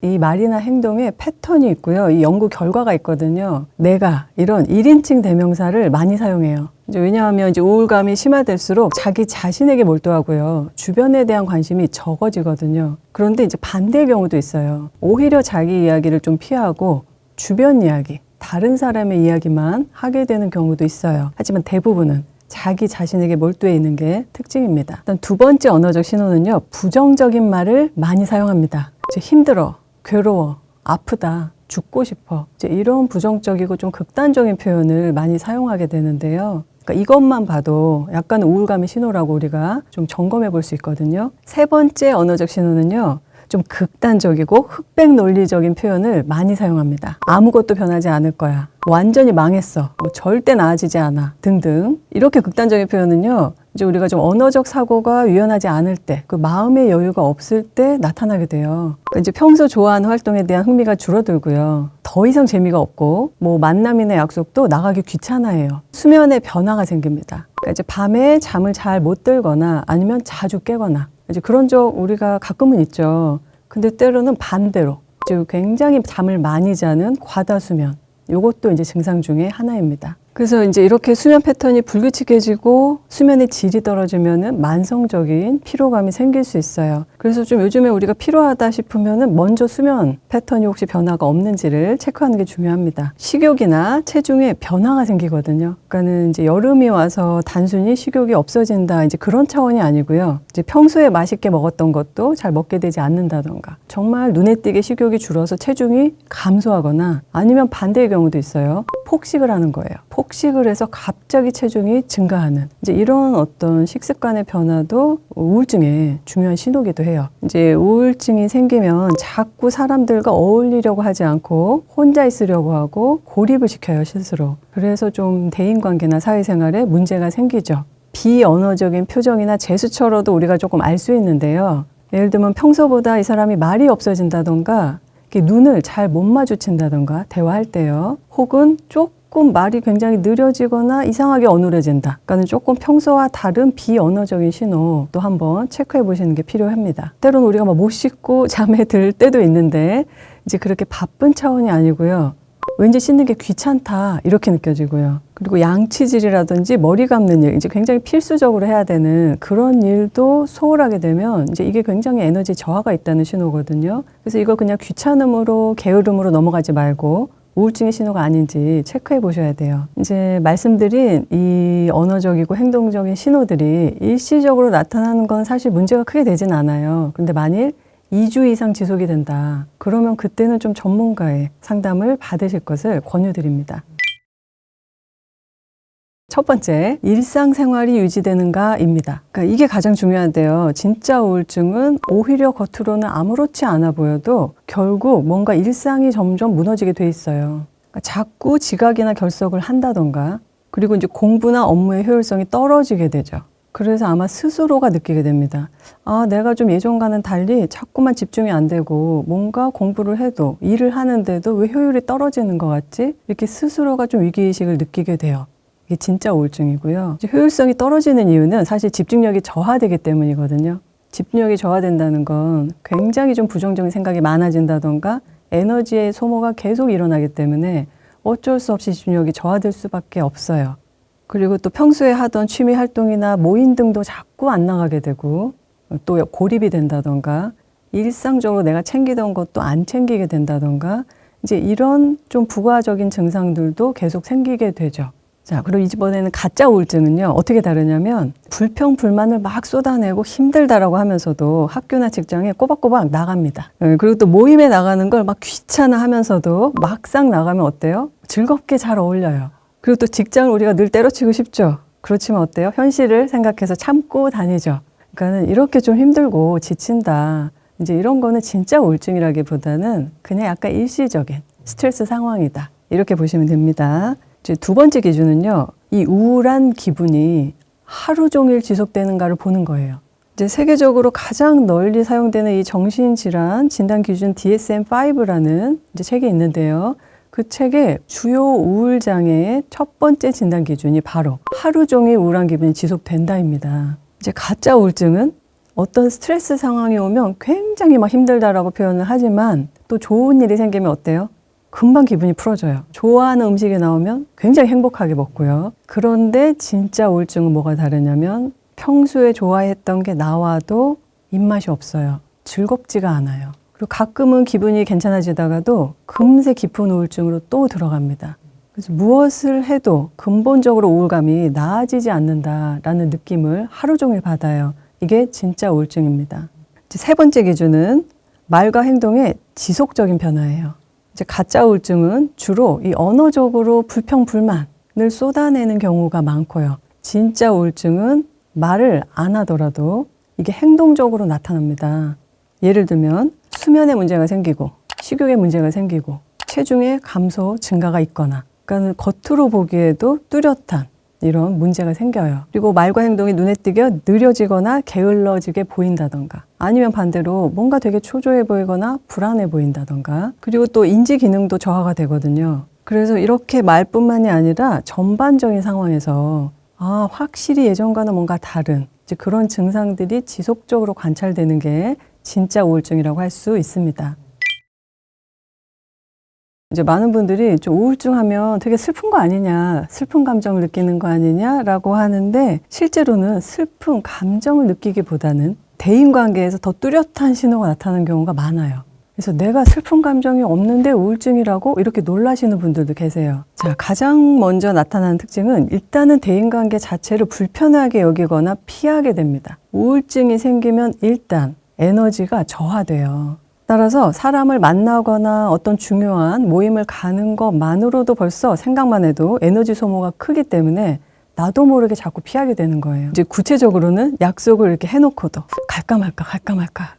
이 말이나 행동에 패턴이 있고요. 이 연구 결과가 있거든요. 내가 이런 1인칭 대명사를 많이 사용해요. 왜냐하면 이제 우울감이 심화될수록 자기 자신에게 몰두하고요. 주변에 대한 관심이 적어지거든요. 그런데 이제 반대의 경우도 있어요. 오히려 자기 이야기를 좀 피하고 주변 이야기, 다른 사람의 이야기만 하게 되는 경우도 있어요. 하지만 대부분은 자기 자신에게 몰두해 있는 게 특징입니다. 일단 두 번째 언어적 신호는요. 부정적인 말을 많이 사용합니다. 힘들어, 괴로워, 아프다, 죽고 싶어. 이런 부정적이고 좀 극단적인 표현을 많이 사용하게 되는데요. 그러니까 이것만 봐도 약간 우울감의 신호라고 우리가 좀 점검해 볼 수 있거든요. 세 번째 언어적 신호는요. 좀 극단적이고 흑백 논리적인 표현을 많이 사용합니다. 아무것도 변하지 않을 거야. 완전히 망했어. 절대 나아지지 않아. 등등. 이렇게 극단적인 표현은요. 이제 우리가 좀 언어적 사고가 유연하지 않을 때, 그 마음의 여유가 없을 때 나타나게 돼요. 그러니까 이제 평소 좋아하는 활동에 대한 흥미가 줄어들고요. 더 이상 재미가 없고, 만남이나 약속도 나가기 귀찮아해요. 수면에 변화가 생깁니다. 그러니까 이제 밤에 잠을 잘 못 들거나 아니면 자주 깨거나. 이제 그런 적 우리가 가끔은 있죠. 근데 때로는 반대로 이제 굉장히 잠을 많이 자는 과다수면. 이것도 이제 증상 중에 하나입니다. 그래서 이제 이렇게 수면 패턴이 불규칙해지고 수면의 질이 떨어지면은 만성적인 피로감이 생길 수 있어요. 그래서 좀 요즘에 우리가 피로하다 싶으면은 먼저 수면 패턴이 혹시 변화가 없는지를 체크하는 게 중요합니다. 식욕이나 체중에 변화가 생기거든요. 그러니까는 이제 여름이 와서 단순히 식욕이 없어진다 이제 그런 차원이 아니고요. 이제 평소에 맛있게 먹었던 것도 잘 먹게 되지 않는다던가 정말 눈에 띄게 식욕이 줄어서 체중이 감소하거나 아니면 반대의 경우도 있어요. 폭식을 하는 거예요. 폭식을 해서 갑자기 체중이 증가하는 이제 이런 어떤 식습관의 변화도 우울증의 중요한 신호기도 해요. 이제 우울증이 생기면 자꾸 사람들과 어울리려고 하지 않고 혼자 있으려고 하고 고립을 시켜요, 스스로. 그래서 좀 대인관계나 사회생활에 문제가 생기죠. 비언어적인 표정이나 제스처로도 우리가 조금 알 수 있는데요. 예를 들면 평소보다 이 사람이 말이 없어진다던가 눈을 잘 못 마주친다던가 대화할 때요. 혹은 조금 말이 굉장히 느려지거나 이상하게 어눌해진다. 그러니까 조금 평소와 다른 비언어적인 신호도 한번 체크해 보시는 게 필요합니다. 때로는 우리가 못 씻고 잠에 들 때도 있는데 이제 그렇게 바쁜 차원이 아니고요. 왠지 씻는 게 귀찮다 이렇게 느껴지고요. 그리고 양치질이라든지 머리 감는 일, 이제 굉장히 필수적으로 해야 되는 그런 일도 소홀하게 되면 이제 이게 굉장히 에너지 저하가 있다는 신호거든요. 그래서 이걸 그냥 귀찮음으로 게으름으로 넘어가지 말고 우울증의 신호가 아닌지 체크해 보셔야 돼요. 이제 말씀드린 이 언어적이고 행동적인 신호들이 일시적으로 나타나는 건 사실 문제가 크게 되진 않아요. 근데 만일 2주 이상 지속이 된다. 그러면 그때는 좀 전문가의 상담을 받으실 것을 권유드립니다. 첫 번째, 일상생활이 유지되는가입니다. 그러니까 이게 가장 중요한데요. 진짜 우울증은 오히려 겉으로는 아무렇지 않아 보여도 결국 뭔가 일상이 점점 무너지게 돼 있어요. 그러니까 자꾸 지각이나 결석을 한다던가 그리고 이제 공부나 업무의 효율성이 떨어지게 되죠. 그래서 아마 스스로가 느끼게 됩니다. 아, 내가 좀 예전과는 달리 자꾸만 집중이 안 되고 뭔가 공부를 해도 일을 하는데도 왜 효율이 떨어지는 것 같지? 이렇게 스스로가 좀 위기의식을 느끼게 돼요. 이게 진짜 우울증이고요. 효율성이 떨어지는 이유는 사실 집중력이 저하되기 때문이거든요. 집중력이 저하된다는 건 굉장히 좀 부정적인 생각이 많아진다던가 에너지의 소모가 계속 일어나기 때문에 어쩔 수 없이 집중력이 저하될 수밖에 없어요. 그리고 또 평소에 하던 취미 활동이나 모임 등도 자꾸 안 나가게 되고 또 고립이 된다던가 일상적으로 내가 챙기던 것도 안 챙기게 된다던가 이제 이런 좀 부가적인 증상들도 계속 생기게 되죠. 자, 그리고 이번에는 가짜 우울증은요. 어떻게 다르냐면 불평, 불만을 막 쏟아내고 힘들다라고 하면서도 학교나 직장에 꼬박꼬박 나갑니다. 그리고 또 모임에 나가는 걸 막 귀찮아 하면서도 막상 나가면 어때요? 즐겁게 잘 어울려요. 그리고 또 직장을 우리가 늘 때려치고 싶죠. 그렇지만 어때요? 현실을 생각해서 참고 다니죠. 그러니까는 이렇게 좀 힘들고 지친다. 이제 이런 거는 진짜 우울증이라기보다는 그냥 약간 일시적인 스트레스 상황이다. 이렇게 보시면 됩니다. 이제 두 번째 기준은요. 이 우울한 기분이 하루 종일 지속되는가를 보는 거예요. 이제 세계적으로 가장 널리 사용되는 이 정신질환 진단 기준 DSM-5라는 이제 책이 있는데요. 그 책의 주요 우울 장애의 첫 번째 진단 기준이 바로 하루 종일 우울한 기분이 지속된다입니다. 이제 가짜 우울증은 어떤 스트레스 상황이 오면 굉장히 막 힘들다라고 표현을 하지만 또 좋은 일이 생기면 어때요? 금방 기분이 풀어져요. 좋아하는 음식이 나오면 굉장히 행복하게 먹고요. 그런데 진짜 우울증은 뭐가 다르냐면 평소에 좋아했던 게 나와도 입맛이 없어요. 즐겁지가 않아요. 그리고 가끔은 기분이 괜찮아지다가도 금세 깊은 우울증으로 또 들어갑니다. 그래서 무엇을 해도 근본적으로 우울감이 나아지지 않는다라는 느낌을 하루 종일 받아요. 이게 진짜 우울증입니다. 이제 세 번째 기준은 말과 행동의 지속적인 변화예요. 이제 가짜 우울증은 주로 이 언어적으로 불평, 불만을 쏟아내는 경우가 많고요. 진짜 우울증은 말을 안 하더라도 이게 행동적으로 나타납니다. 예를 들면 수면에 문제가 생기고 식욕에 문제가 생기고 체중의 감소, 증가가 있거나 그러니까 겉으로 보기에도 뚜렷한 이런 문제가 생겨요. 그리고 말과 행동이 눈에 띄게 느려지거나 게을러지게 보인다던가 아니면 반대로 뭔가 되게 초조해 보이거나 불안해 보인다던가 그리고 또 인지 기능도 저하가 되거든요. 그래서 이렇게 말뿐만이 아니라 전반적인 상황에서 확실히 예전과는 뭔가 다른 이제 그런 증상들이 지속적으로 관찰되는 게 진짜 우울증이라고 할 수 있습니다. 이제 많은 분들이 좀 우울증 하면 되게 슬픈 거 아니냐, 슬픈 감정을 느끼는 거 아니냐라고 하는데 실제로는 슬픈 감정을 느끼기보다는 대인관계에서 더 뚜렷한 신호가 나타나는 경우가 많아요. 그래서 내가 슬픈 감정이 없는데 우울증이라고 이렇게 놀라시는 분들도 계세요. 자, 가장 먼저 나타나는 특징은 일단은 대인관계 자체를 불편하게 여기거나 피하게 됩니다. 우울증이 생기면 일단 에너지가 저하돼요. 따라서 사람을 만나거나 어떤 중요한 모임을 가는 것만으로도 벌써 생각만 해도 에너지 소모가 크기 때문에 나도 모르게 자꾸 피하게 되는 거예요. 이제 구체적으로는 약속을 이렇게 해놓고도 갈까 말까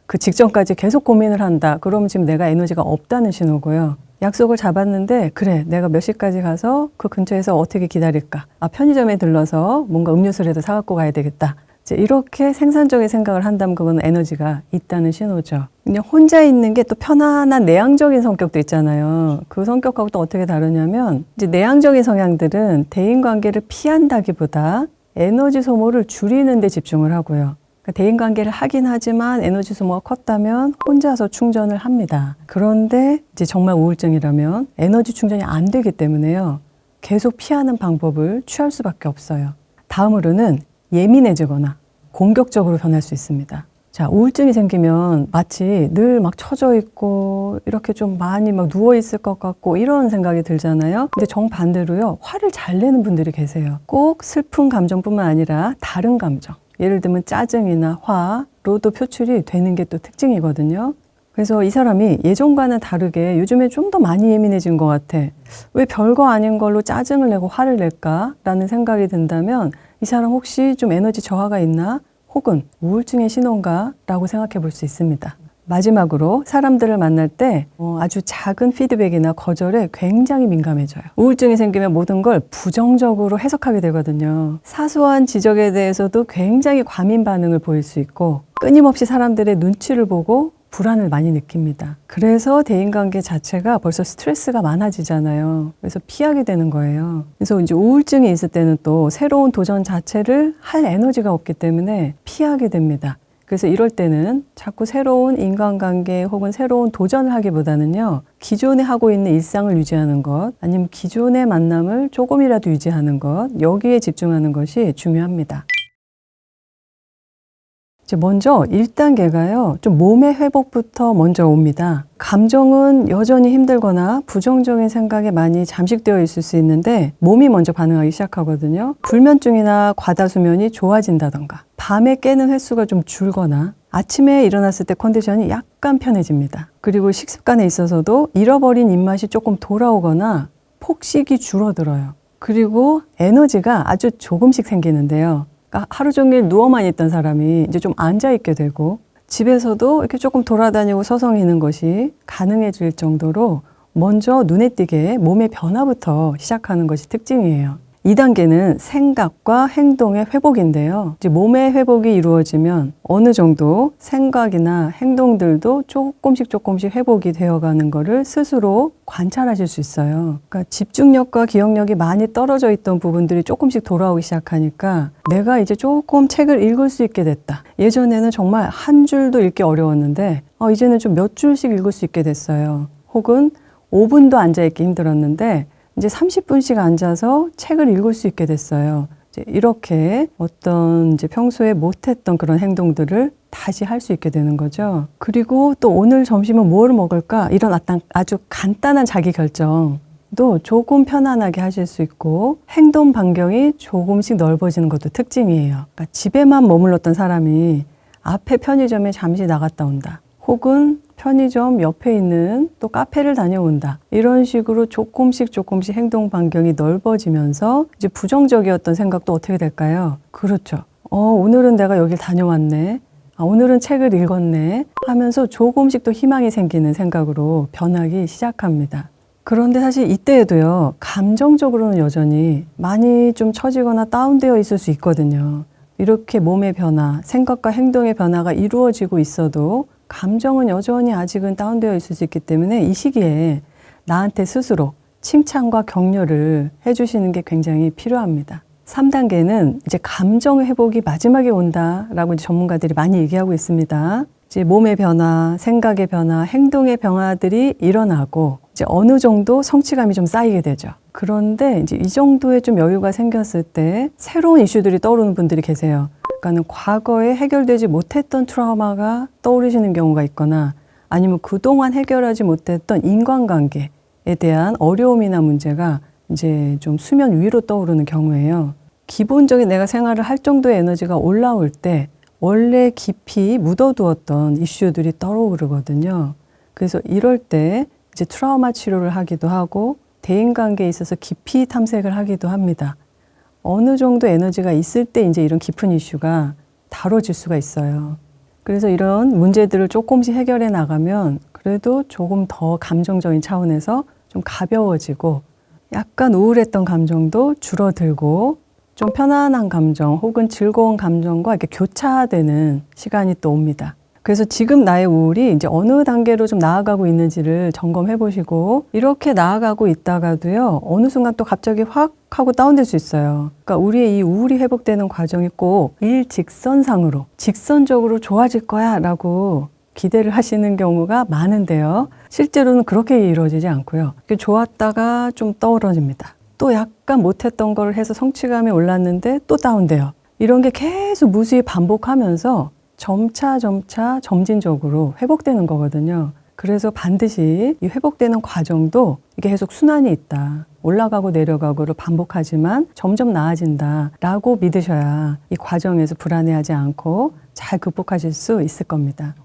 그 직전까지 계속 고민을 한다. 그러면 지금 내가 에너지가 없다는 신호고요. 약속을 잡았는데 그래 내가 몇 시까지 가서 그 근처에서 어떻게 기다릴까? 편의점에 들러서 뭔가 음료수라도 사갖고 가야 되겠다. 이제 이렇게 생산적인 생각을 한다면 그건 에너지가 있다는 신호죠. 그냥 혼자 있는 게 또 편안한 내향적인 성격도 있잖아요. 그 성격하고 또 어떻게 다르냐면 이제 내향적인 성향들은 대인관계를 피한다기보다 에너지 소모를 줄이는 데 집중을 하고요. 그러니까 대인관계를 하긴 하지만 에너지 소모가 컸다면 혼자서 충전을 합니다. 그런데 이제 정말 우울증이라면 에너지 충전이 안 되기 때문에요. 계속 피하는 방법을 취할 수밖에 없어요. 다음으로는 예민해지거나 공격적으로 변할 수 있습니다. 자, 우울증이 생기면 마치 늘 막 처져 있고 이렇게 좀 많이 막 누워 있을 것 같고 이런 생각이 들잖아요. 근데 정반대로요. 화를 잘 내는 분들이 계세요. 꼭 슬픈 감정뿐만 아니라 다른 감정. 예를 들면 짜증이나 화로도 표출이 되는 게 또 특징이거든요. 그래서 이 사람이 예전과는 다르게 요즘에 좀 더 많이 예민해진 것 같아. 왜 별거 아닌 걸로 짜증을 내고 화를 낼까라는 생각이 든다면 이 사람 혹시 좀 에너지 저하가 있나? 혹은 우울증의 신호인가? 라고 생각해 볼 수 있습니다. 마지막으로 사람들을 만날 때 아주 작은 피드백이나 거절에 굉장히 민감해져요. 우울증이 생기면 모든 걸 부정적으로 해석하게 되거든요. 사소한 지적에 대해서도 굉장히 과민 반응을 보일 수 있고 끊임없이 사람들의 눈치를 보고 불안을 많이 느낍니다. 그래서 대인관계 자체가 벌써 스트레스가 많아지잖아요. 그래서 피하게 되는 거예요. 그래서 이제 우울증이 있을 때는 또 새로운 도전 자체를 할 에너지가 없기 때문에 피하게 됩니다. 그래서 이럴 때는 자꾸 새로운 인간관계 혹은 새로운 도전을 하기보다는요. 기존에 하고 있는 일상을 유지하는 것 아니면 기존의 만남을 조금이라도 유지하는 것 여기에 집중하는 것이 중요합니다. 먼저 1단계가요. 좀 몸의 회복부터 먼저 옵니다. 감정은 여전히 힘들거나 부정적인 생각에 많이 잠식되어 있을 수 있는데 몸이 먼저 반응하기 시작하거든요. 불면증이나 과다수면이 좋아진다던가 밤에 깨는 횟수가 좀 줄거나 아침에 일어났을 때 컨디션이 약간 편해집니다. 그리고 식습관에 있어서도 잃어버린 입맛이 조금 돌아오거나 폭식이 줄어들어요. 그리고 에너지가 아주 조금씩 생기는데요. 그러니까 하루 종일 누워만 있던 사람이 이제 좀 앉아있게 되고 집에서도 이렇게 조금 돌아다니고 서성이는 것이 가능해질 정도로 먼저 눈에 띄게 몸의 변화부터 시작하는 것이 특징이에요. 2단계는 생각과 행동의 회복인데요. 이제 몸의 회복이 이루어지면 어느 정도 생각이나 행동들도 조금씩 회복이 되어가는 거를 스스로 관찰하실 수 있어요. 그러니까 집중력과 기억력이 많이 떨어져 있던 부분들이 조금씩 돌아오기 시작하니까 내가 이제 조금 책을 읽을 수 있게 됐다. 예전에는 정말 한 줄도 읽기 어려웠는데 이제는 좀 몇 줄씩 읽을 수 있게 됐어요. 혹은 5분도 앉아있기 힘들었는데 이제 30분씩 앉아서 책을 읽을 수 있게 됐어요. 이제 이렇게 어떤 이제 평소에 못했던 그런 행동들을 다시 할 수 있게 되는 거죠. 그리고 또 오늘 점심은 뭘 먹을까? 이런 아주 간단한 자기 결정도 조금 편안하게 하실 수 있고 행동 반경이 조금씩 넓어지는 것도 특징이에요. 그러니까 집에만 머물렀던 사람이 앞에 편의점에 잠시 나갔다 온다. 혹은 편의점 옆에 있는 또 카페를 다녀온다. 이런 식으로 조금씩 행동 반경이 넓어지면서 이제 부정적이었던 생각도 어떻게 될까요? 그렇죠. 오늘은 내가 여길 다녀왔네. 오늘은 책을 읽었네. 하면서 조금씩 또 희망이 생기는 생각으로 변하기 시작합니다. 그런데 사실 이때에도요, 감정적으로는 여전히 많이 좀 처지거나 다운되어 있을 수 있거든요. 이렇게 몸의 변화, 생각과 행동의 변화가 이루어지고 있어도 감정은 여전히 아직은 다운되어 있을 수 있기 때문에 이 시기에 나한테 스스로 칭찬과 격려를 해주시는 게 굉장히 필요합니다. 3단계는 이제 감정 회복이 마지막에 온다라고 이제 전문가들이 많이 얘기하고 있습니다. 이제 몸의 변화, 생각의 변화, 행동의 변화들이 일어나고 이제 어느 정도 성취감이 좀 쌓이게 되죠. 그런데 이제 이 정도의 좀 여유가 생겼을 때 새로운 이슈들이 떠오르는 분들이 계세요. 그러니까는 과거에 해결되지 못했던 트라우마가 떠오르시는 경우가 있거나 아니면 그동안 해결하지 못했던 인간관계에 대한 어려움이나 문제가 이제 좀 수면 위로 떠오르는 경우예요. 기본적인 내가 생활을 할 정도의 에너지가 올라올 때 원래 깊이 묻어두었던 이슈들이 떠오르거든요. 그래서 이럴 때 이제 트라우마 치료를 하기도 하고 대인관계에 있어서 깊이 탐색을 하기도 합니다. 어느 정도 에너지가 있을 때 이제 이런 깊은 이슈가 다뤄질 수가 있어요. 그래서 이런 문제들을 조금씩 해결해 나가면 그래도 조금 더 감정적인 차원에서 좀 가벼워지고 약간 우울했던 감정도 줄어들고 좀 편안한 감정 혹은 즐거운 감정과 이렇게 교차되는 시간이 또 옵니다. 그래서 지금 나의 우울이 이제 어느 단계로 좀 나아가고 있는지를 점검해 보시고 이렇게 나아가고 있다가도요, 어느 순간 또 갑자기 확 하고 다운될 수 있어요. 그러니까 우리의 이 우울이 회복되는 과정이 꼭 일직선상으로 직선적으로 좋아질 거야 라고 기대를 하시는 경우가 많은데요. 실제로는 그렇게 이루어지지 않고요. 좋았다가 좀 떨어집니다. 또 약간 못했던 걸 해서 성취감이 올랐는데 또 다운돼요. 이런 게 계속 무수히 반복하면서 점차 점진적으로 회복되는 거거든요. 그래서 반드시 이 회복되는 과정도 이게 계속 순환이 있다. 올라가고 내려가고를 반복하지만 점점 나아진다라고 믿으셔야 이 과정에서 불안해하지 않고 잘 극복하실 수 있을 겁니다.